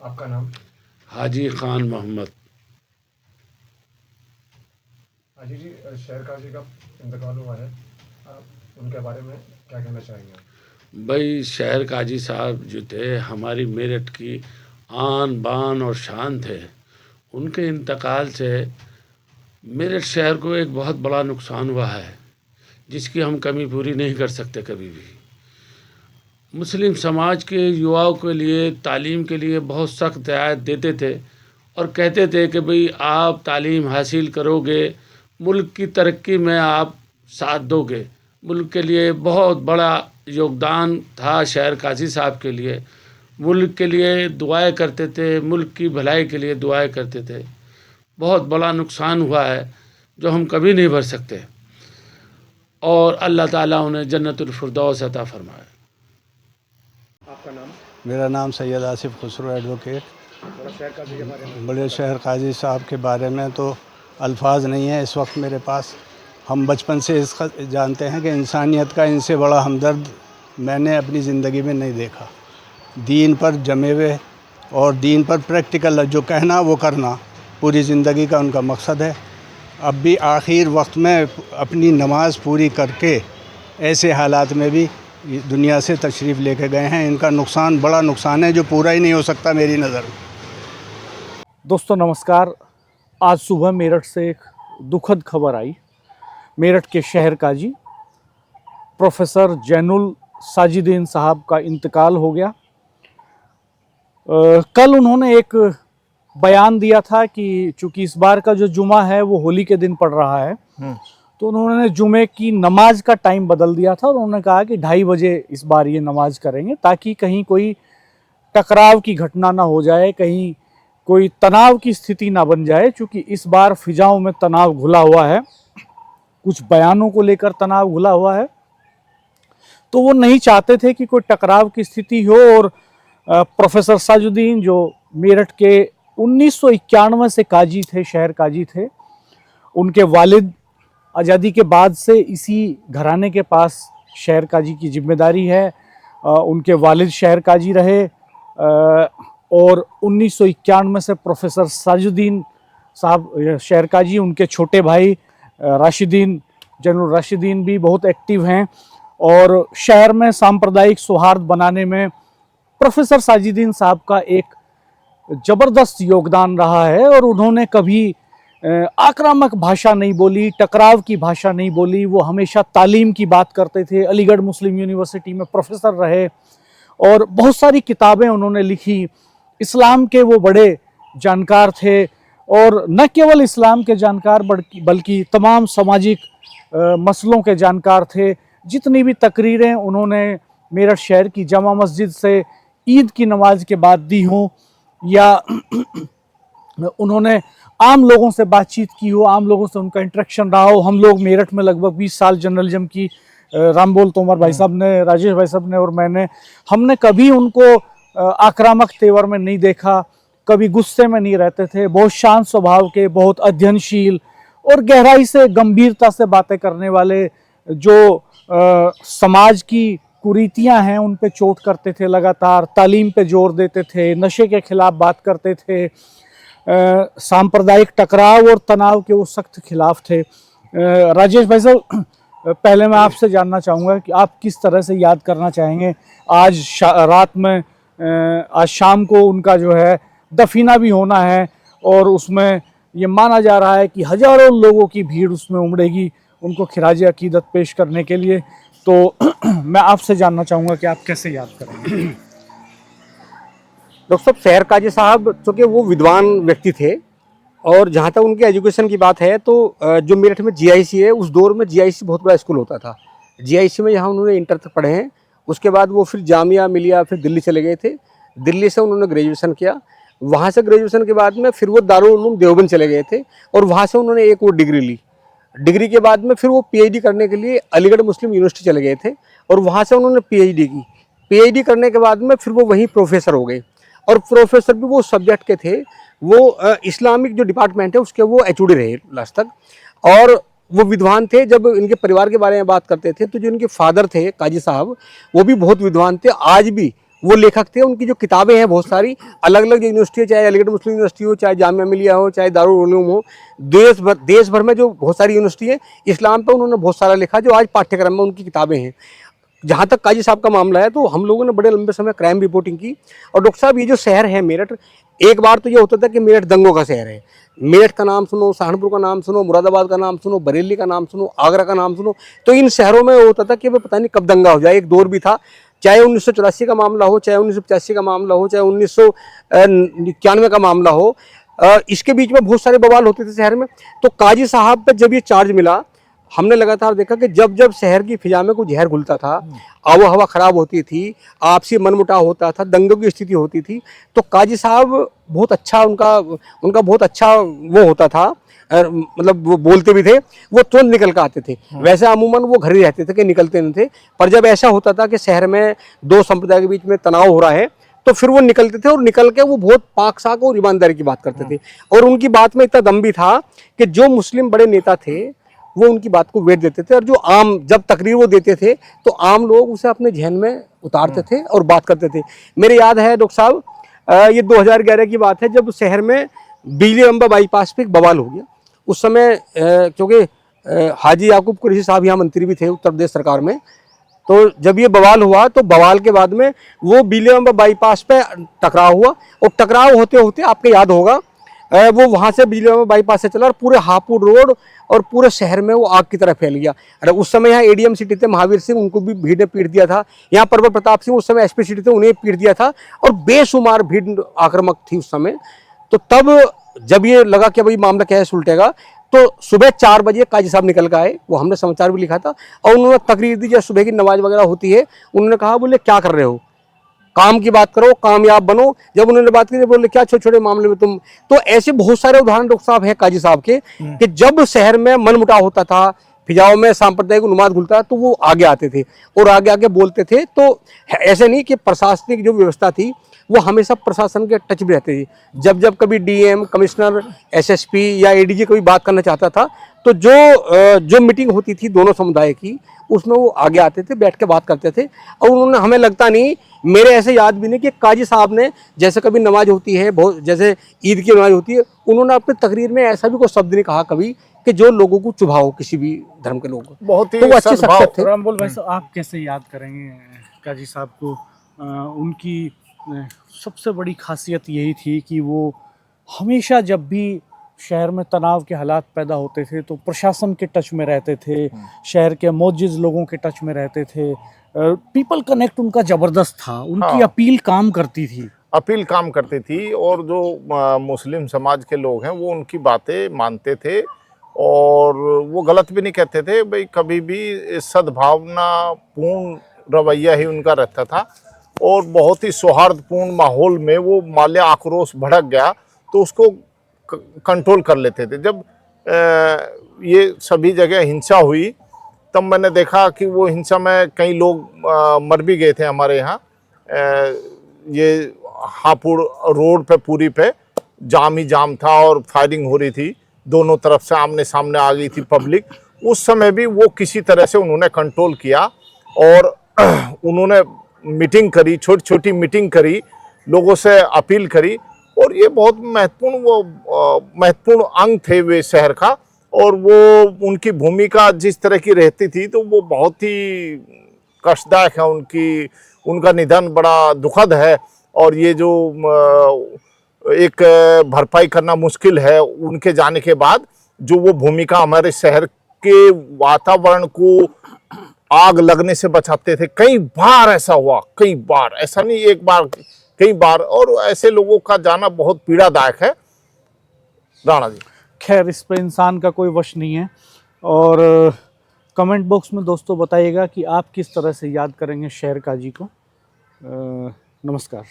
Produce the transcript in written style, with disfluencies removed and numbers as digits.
आपका नाम? हाजी खान मोहम्मद। हाजी जी, शहर काजी का इंतकाल हुआ है, आप उनके बारे में क्या कहना चाहेंगे? भाई शहर काजी साहब जो थे हमारी मेरठ की आन बान और शान थे। उनके इंतकाल से मेरठ शहर को एक बहुत बड़ा नुकसान हुआ है, जिसकी हम कमी पूरी नहीं कर सकते कभी भी। मुस्लिम समाज के युवाओं के लिए तालीम के लिए बहुत सख्त रियायत देते थे और कहते थे कि भाई आप तालीम हासिल करोगे, मुल्क की तरक्की में आप साथ दोगे। मुल्क के लिए बहुत बड़ा योगदान था शहर काजी साहब के लिए। मुल्क के लिए दुआएं करते थे, मुल्क की भलाई के लिए दुआएं करते थे। बहुत बड़ा नुकसान हुआ है जो हम कभी नहीं भर सकते, और अल्लाह ताला उन्हें जन्नतुल फिरदौस अता फरमाए। आपका नाम? मेरा नाम सैयद आसिफ खुसरो एडवोकेट। थोड़ा शहर काजी के बारे में। बड़े शहर काजी साहब के बारे में तो अल्फाज नहीं है इस वक्त मेरे पास। हम बचपन से इसका जानते हैं कि इंसानियत का इनसे बड़ा हमदर्द मैंने अपनी ज़िंदगी में नहीं देखा। दीन पर जमे हुए और दीन पर प्रैक्टिकल जो कहना वो करना पूरी ज़िंदगी का उनका मकसद है। अब भी आखिर वक्त में अपनी नमाज पूरी करके ऐसे हालात में भी दुनिया से तशरीफ़ लेके गए हैं। इनका नुकसान बड़ा नुकसान है जो पूरा ही नहीं हो सकता मेरी नज़र में। दोस्तों नमस्कार। आज सुबह मेरठ से एक दुखद खबर आई। मेरठ के शहर काजी प्रोफेसर जैनुल साजिदीन साहब का इंतकाल हो गया। कल उन्होंने एक बयान दिया था कि चूंकि इस बार का जो जुमा है वो होली के दिन पड़ रहा है, तो उन्होंने जुमे की नमाज का टाइम बदल दिया था और उन्होंने कहा कि 2:30 बजे इस बार ये नमाज करेंगे, ताकि कहीं कोई टकराव की घटना ना हो जाए, कहीं कोई तनाव की स्थिति ना बन जाए। चूंकि इस बार फिजाओं में तनाव घुला हुआ है, कुछ बयानों को लेकर तनाव घुला हुआ है, तो वो नहीं चाहते थे कि कोई टकराव की स्थिति हो। और प्रोफेसर साजुद्दीन जो मेरठ के 1991 से काजी थे, शहर काजी थे, उनके वालिद आज़ादी के बाद से इसी घराने के पास शहर काजी की जिम्मेदारी है। उनके वालिद शहर काजी रहे और 1991 से प्रोफेसर साजुद्दीन साहब शहर काजी, उनके छोटे भाई राशिदीन, जनरल राशिदीन भी बहुत एक्टिव हैं और शहर में सांप्रदायिक सौहार्द बनाने में प्रोफेसर साजिदीन साहब का एक ज़बरदस्त योगदान रहा है। और उन्होंने कभी आक्रामक भाषा नहीं बोली, टकराव की भाषा नहीं बोली। वो हमेशा तालीम की बात करते थे। अलीगढ़ मुस्लिम यूनिवर्सिटी में प्रोफेसर रहे और बहुत सारी किताबें उन्होंने लिखी। इस्लाम के वो बड़े जानकार थे, और न केवल इस्लाम के जानकार बल्कि तमाम सामाजिक मसलों के जानकार थे। जितनी भी तकरीरें उन्होंने मेरठ शहर की जमा मस्जिद से ईद की नमाज के बाद दी हों, या उन्होंने आम लोगों से बातचीत की हो, आम लोगों से उनका इंटरेक्शन रहा हो। हम लोग मेरठ में लगभग 20 साल जर्नलिज्म की, रामबोल तोमर भाई साहब ने, राजेश भाई साहब ने और हमने कभी उनको आक्रामक तेवर में नहीं देखा, कभी गुस्से में नहीं रहते थे। बहुत शांत स्वभाव के, बहुत अध्ययनशील और गहराई से, गंभीरता से बातें करने वाले, जो समाज की कुरीतियां हैं उन पे चोट करते थे लगातार, तालीम पे जोर देते थे, नशे के खिलाफ बात करते थे, सांप्रदायिक टकराव और तनाव के वो सख्त खिलाफ थे। राजेश भाई साहब, पहले मैं आपसे जानना चाहूँगा कि आप किस तरह से याद करना चाहेंगे। आज रात में, आज शाम को उनका जो है दफीना भी होना है, और उसमें ये माना जा रहा है कि हज़ारों लोगों की भीड़ उसमें उमड़ेगी उनको खिराज अकीदत पेश करने के लिए। तो मैं आपसे जानना चाहूँगा कि आप कैसे याद करेंगे। डॉक्टर साहब, शहर काजी साहब चूँकि वो विद्वान व्यक्ति थे, और जहाँ तक उनके एजुकेशन की बात है तो जो मेरठ में जीआईसी है, उस दौर में जीआईसी बहुत बड़ा स्कूल होता था। जीआईसी में यहाँ उन्होंने इंटर तक पढ़े हैं। उसके बाद वो फिर जामिया मिलिया, फिर दिल्ली चले गए थे। दिल्ली से उन्होंने ग्रेजुएशन किया। वहाँ से ग्रेजुएशन के बाद में फिर वो दारुल उलूम देवबंद चले गए थे, और वहाँ से उन्होंने एक वो डिग्री ली। डिग्री के बाद में फिर वो पीएचडी करने के लिए अलीगढ़ मुस्लिम यूनिवर्सिटी चले गए थे, और वहाँ से उन्होंने पीएचडी की। पीएचडी करने के बाद में फिर वो वहीं प्रोफेसर हो गए, और प्रोफेसर भी वो सब्जेक्ट के थे, वो इस्लामिक जो डिपार्टमेंट है उसके वो एचओडी रहे लास्ट तक। और वो विद्वान थे। जब इनके परिवार के बारे में बात करते थे तो जो इनके फादर थे काजी साहब, वो भी बहुत विद्वान थे। आज भी वो लेखक थे। उनकी जो किताबें हैं बहुत सारी अलग अलग यूनिवर्सिटी, चाहे अलीगढ़ मुस्लिम यूनिवर्सिटी हो, चाहे जामिया मिलिया हो, चाहे दारुल उलूम हो, देश भर में जो बहुत सारी यूनिवर्सिटी है इस्लाम पे उन्होंने बहुत सारा लिखा, जो आज पाठ्यक्रम में उनकी किताबें हैं। जहाँ तक काजी साहब का मामला है, तो हम लोगों ने बड़े लंबे समय क्राइम रिपोर्टिंग की। और डॉक्टर साहब, ये जो शहर है मेरठ, एक बार तो ये होता था कि मेरठ दंगों का शहर है। मेरठ का नाम सुनो, सहारनपुर का नाम सुनो, मुरादाबाद का नाम सुनो, बरेली का नाम सुनो, आगरा का नाम सुनो, तो इन शहरों में होता था कि पता नहीं कब दंगा हो जाए। एक दौर भी था, चाहे 1984 का मामला हो, चाहे 1985 का मामला हो, चाहे 1991 का मामला हो, इसके बीच में बहुत सारे बवाल होते थे शहर में। तो काजी साहब पर जब ये चार्ज मिला, हमने लगातार देखा कि जब जब शहर की फिजा में कोई जहर घुलता था, आबो हवा खराब होती थी, आपसी मनमुटाव होता था, दंगों की स्थिति होती थी, तो काजी साहब बहुत अच्छा उनका बहुत अच्छा वो होता था, मतलब वो बोलते भी थे, वो तुरंत निकल कर आते थे। वैसे अमूमन वो घर ही रहते थे कि निकलते नहीं थे, पर जब ऐसा होता था कि शहर में दो संप्रदाय के बीच में तनाव हो रहा है, तो फिर वो निकलते थे और निकल के वो बहुत पाक साक और ईमानदारी की बात करते थे। और उनकी बात में इतना दम भी था कि जो मुस्लिम बड़े नेता थे वो उनकी बात को वेट देते थे, और जो आम जब तकरीर वो देते थे तो आम लोग उसे अपने जहन में उतारते थे और बात करते थे। मेरे याद है डॉक्टर साहब, ये 2011 की बात है, जब शहर में बिजली रंबा बाईपास पे एक बवाल हो गया। उस समय क्योंकि हाजी याकूब कुरैशी साहब यहाँ मंत्री भी थे उत्तर प्रदेश सरकार में, तो जब ये बवाल हुआ तो बवाल के बाद में वो बिजली रंबा बाईपास पे टकराव हुआ, और टकराव होते होते आपको याद होगा वो वहाँ से बिजली रंबा बाईपास से चला और पूरे हापुड़ रोड और पूरे शहर में वो आग की तरह फैल गया। अरे उस समय यहाँ एडीएम सिटी थे महावीर सिंह, उनको भी भीड़ ने पीट दिया था। यहाँ परवर प्रताप सिंह उस समय एसपी सिटी थे, उन्हें पीट दिया था, और बेशुमार भीड़ आक्रामक थी उस समय। तो तब जब ये लगा कि भाई मामला क्या है सुलटेगा, तो सुबह 4 बजे काजी साहब निकल कर आए, वो हमने समाचार भी लिखा था, और उन्होंने तकरीर दी। जब सुबह की नमाज वगैरह होती है, उन्होंने कहा बोले क्या कर रहे हो, काम की बात करो, कामयाब बनो। जब उन्होंने बात की बोले क्या छोटे छोटे मामले में तुम, तो ऐसे बहुत सारे उदाहरण डॉक्टर साहब हैं काजी साहब के, कि जब शहर में मनमुटाव होता था, फिजाओं में सांप्रदायिक उन्माद घुलता, तो वो आगे आते थे और आगे आगे बोलते थे। तो ऐसे नहीं कि प्रशासनिक जो व्यवस्था थी वो हमेशा प्रशासन के टच में रहते थे। जब जब कभी डीएम, कमिश्नर, एसएसपी या एडीजी कोई बात करना चाहता था, तो जो मीटिंग होती थी दोनों समुदाय की, उसमें वो आगे आते थे, बैठ के बात करते थे। और उन्होंने, हमें लगता नहीं, मेरे ऐसे याद भी नहीं कि काजी साहब ने जैसे कभी नमाज होती है, बहुत जैसे ईद की नमाज होती है, उन्होंने अपनी तकरीर में ऐसा भी कोई शब्द नहीं कहा कभी कि जो लोगों को चुभाओ, किसी भी धर्म के लोगों को। बहुत ही तो वो अच्छे शख्सियत थे। रामबोल भाई साहब, आप कैसे याद करेंगे काजी साहब को? उनकी सबसे बड़ी खासियत यही थी कि वो हमेशा जब भी शहर में तनाव के हालात पैदा होते थे तो प्रशासन के टच में रहते थे, शहर के मोजिज़ लोगों के टच में रहते थे। पीपल कनेक्ट उनका ज़बरदस्त था, उनकी अपील काम करती थी। अपील काम करती थी, और जो मुस्लिम समाज के लोग हैं वो उनकी बातें मानते थे, और वो गलत भी नहीं कहते थे भाई। कभी भी सद्भावना पूर्ण रवैया ही उनका रहता था, और बहुत ही सौहार्दपूर्ण माहौल में वो माल्या आक्रोश भड़क गया तो उसको कंट्रोल कर लेते थे। जब ये सभी जगह हिंसा हुई, तब मैंने देखा कि वो हिंसा में कई लोग मर भी गए थे हमारे यहाँ। ये हापुड़ रोड पे पूरी पे जाम ही जाम था, और फायरिंग हो रही थी, दोनों तरफ से आमने सामने आ गई थी पब्लिक। उस समय भी वो किसी तरह से उन्होंने कंट्रोल किया, और उन्होंने मीटिंग करी, छोटी छोटी मीटिंग करी, लोगों से अपील करी, और ये बहुत महत्वपूर्ण अंग थे वे शहर का। और वो उनकी भूमिका जिस तरह की रहती थी, तो वो बहुत ही कष्टदायक है। उनका निधन बड़ा दुखद है, और ये जो एक भरपाई करना मुश्किल है उनके जाने के बाद। जो वो भूमिका हमारे शहर के वातावरण को आग लगने से बचाते थे। कई बार ऐसा हुआ, कई बार, ऐसा नहीं एक बार, कई बार, और ऐसे लोगों का जाना बहुत पीड़ादायक है। राणा जी, खैर इस पे इंसान का कोई वश नहीं है। और कमेंट बॉक्स में दोस्तों बताइएगा कि आप किस तरह से याद करेंगे शहर काजी को। नमस्कार।